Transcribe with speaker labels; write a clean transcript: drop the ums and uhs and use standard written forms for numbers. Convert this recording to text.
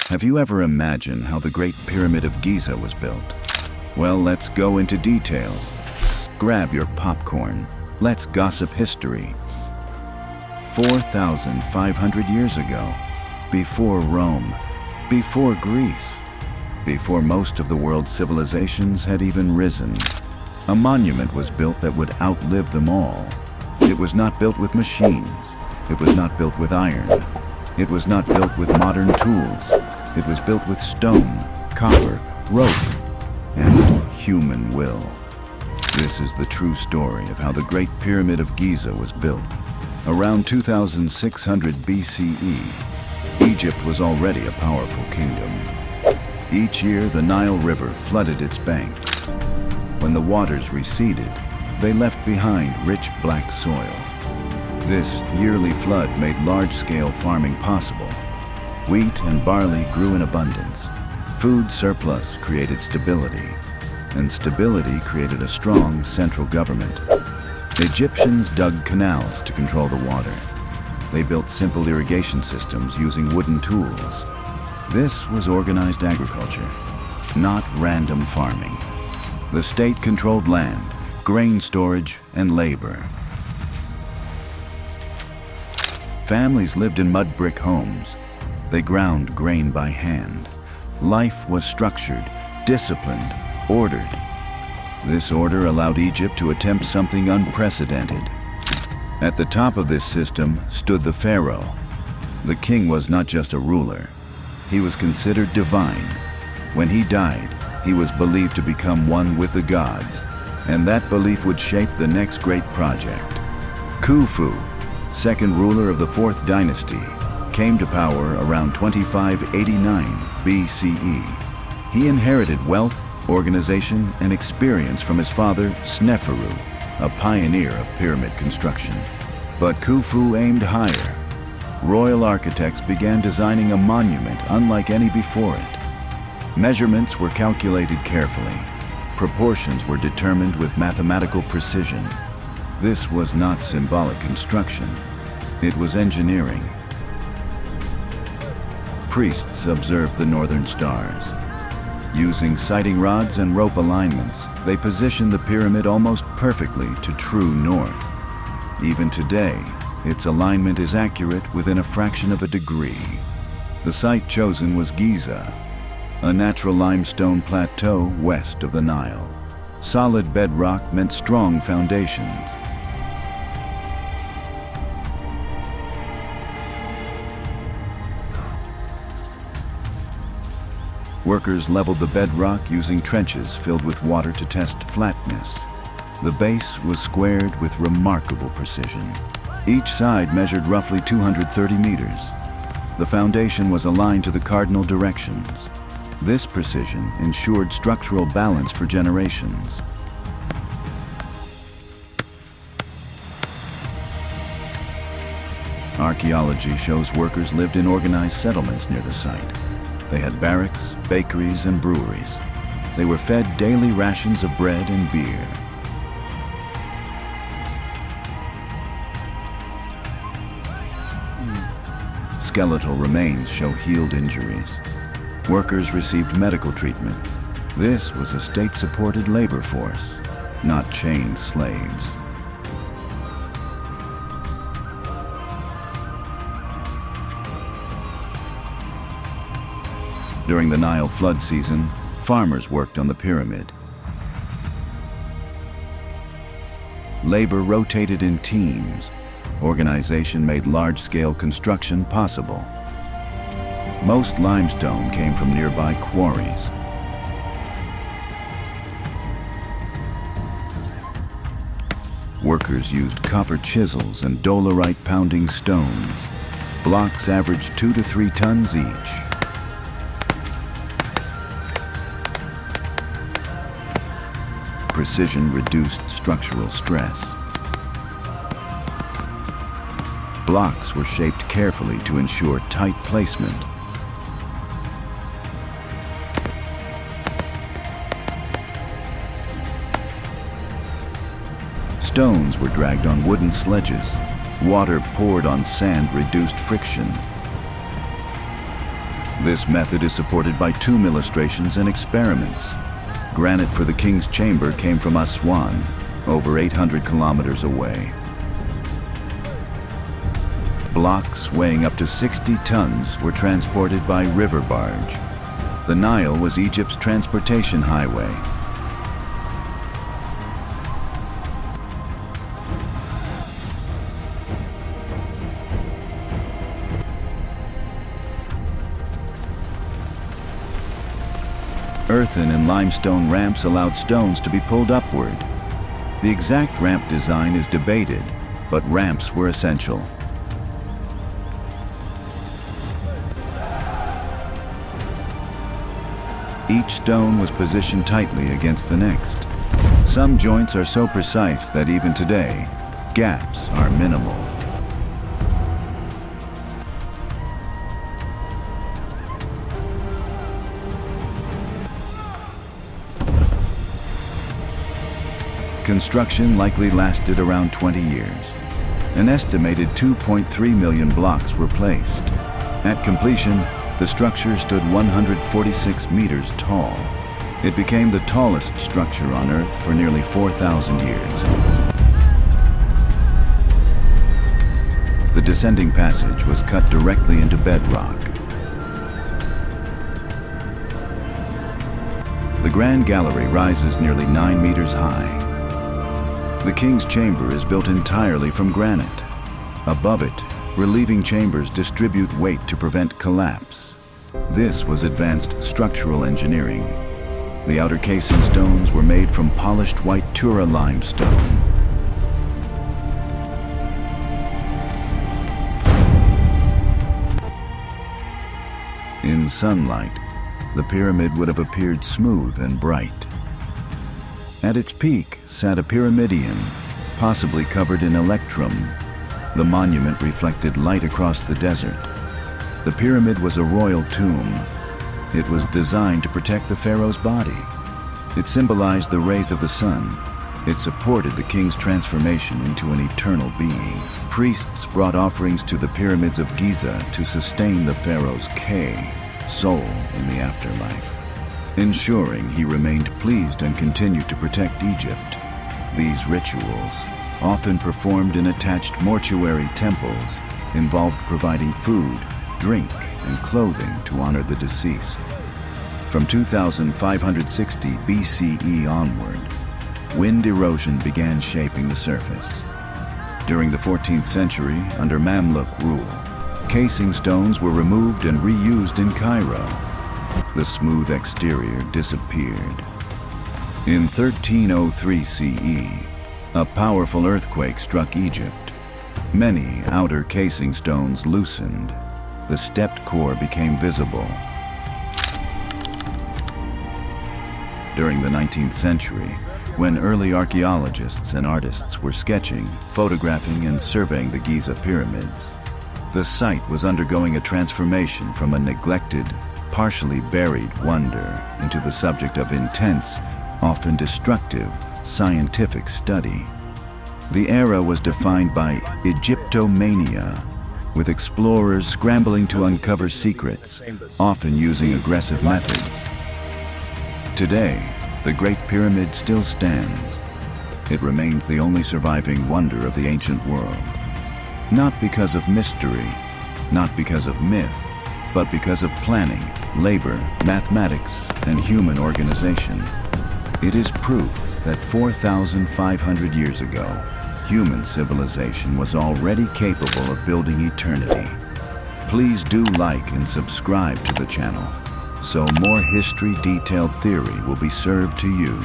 Speaker 1: Have you ever imagined how the Great Pyramid of Giza was built? Well, let's go into details. Grab your popcorn. Let's gossip history. 4,500 years ago, before Rome, before Greece, before most of the world's civilizations had even risen, a monument was built that would outlive them all. It was not built with machines. It was not built with iron. It was not built with modern tools. It was built with stone, copper, rope, and human will. This is the true story of how the Great Pyramid of Giza was built. Around 2600 BCE, Egypt was already a powerful kingdom. Each year, the Nile River flooded its banks. When the waters receded, they left behind rich black soil. This yearly flood made large-scale farming possible. Wheat and barley grew in abundance. Food surplus created stability, and stability created a strong central government. Egyptians dug canals to control the water. They built simple irrigation systems using wooden tools. This was organized agriculture, not random farming. The state controlled land, grain storage, and labor. Families lived in mud brick homes. They ground grain by hand. Life was structured, disciplined, ordered. This order allowed Egypt to attempt something unprecedented. At the top of this system stood the pharaoh. The king was not just a ruler. He was considered divine. When he died, he was believed to become one with the gods, and that belief would shape the next great project. Khufu, second ruler of the 4th dynasty, came to power around 2589 BCE. He inherited wealth, organization, and experience from his father, Sneferu, a pioneer of pyramid construction. But Khufu aimed higher. Royal architects began designing a monument unlike any before it. Measurements were calculated carefully. Proportions were determined with mathematical precision. This was not symbolic construction. It was engineering. Priests observed the northern stars. Using sighting rods and rope alignments, they positioned the pyramid almost perfectly to true north. Even today, its alignment is accurate within a fraction of a degree. The site chosen was Giza, a natural limestone plateau west of the Nile. Solid bedrock meant strong foundations. Workers leveled the bedrock using trenches filled with water to test flatness. The base was squared with remarkable precision. Each side measured roughly 230 meters. The foundation was aligned to the cardinal directions. This precision ensured structural balance for generations. Archaeology shows workers lived in organized settlements near the site. They had barracks, bakeries, and breweries. They were fed daily rations of bread and beer. Skeletal remains show healed injuries. Workers received medical treatment. This was a state-supported labor force, not chained slaves. During the Nile flood season, farmers worked on the pyramid. Labor rotated in teams. Organization made large-scale construction possible. Most limestone came from nearby quarries. Workers used copper chisels and dolerite pounding stones. Blocks averaged 2 to 3 tons each. Precision reduced structural stress. Blocks were shaped carefully to ensure tight placement. Stones were dragged on wooden sledges. Water poured on sand reduced friction. This method is supported by tomb illustrations and experiments. Granite for the king's chamber came from Aswan, over 800 kilometers away. Blocks weighing up to 60 tons were transported by river barge. The Nile was Egypt's transportation highway. Earthen and limestone ramps allowed stones to be pulled upward. The exact ramp design is debated, but ramps were essential. Each stone was positioned tightly against the next. Some joints are so precise that even today, gaps are minimal. Construction likely lasted around 20 years. An estimated 2.3 million blocks were placed. At completion, the structure stood 146 meters tall. It became the tallest structure on Earth for nearly 4,000 years. The descending passage was cut directly into bedrock. The Grand Gallery rises nearly 9 meters high. The king's chamber is built entirely from granite. Above it, relieving chambers distribute weight to prevent collapse. This was advanced structural engineering. The outer casing stones were made from polished white Tura limestone. In sunlight, the pyramid would have appeared smooth and bright. At its peak sat a pyramidion, possibly covered in electrum. The monument reflected light across the desert. The pyramid was a royal tomb. It was designed to protect the pharaoh's body. It symbolized the rays of the sun. It supported the king's transformation into an eternal being. Priests brought offerings to the pyramids of Giza to sustain the pharaoh's soul in the afterlife, ensuring he remained pleased and continued to protect Egypt. These rituals, often performed in attached mortuary temples, involved providing food, drink, and clothing to honor the deceased. From 2560 BCE onward, wind erosion began shaping the surface. During the 14th century, under Mamluk rule, casing stones were removed and reused in Cairo. The smooth exterior disappeared. In 1303 CE, a powerful earthquake struck Egypt. Many outer casing stones loosened. The stepped core became visible. During the 19th century, when early archaeologists and artists were sketching, photographing, and surveying the Giza pyramids, the site was undergoing a transformation from a neglected, partially buried wonder into the subject of intense, often destructive, scientific study. The era was defined by Egyptomania, with explorers scrambling to uncover secrets, often using aggressive methods. Today, the Great Pyramid still stands. It remains the only surviving wonder of the ancient world. Not because of mystery, not because of myth, but because of planning, labor, mathematics, and human organization. It is proof that 4,500 years ago, human civilization was already capable of building eternity. Please do like and subscribe to the channel, so more history-detailed theory will be served to you.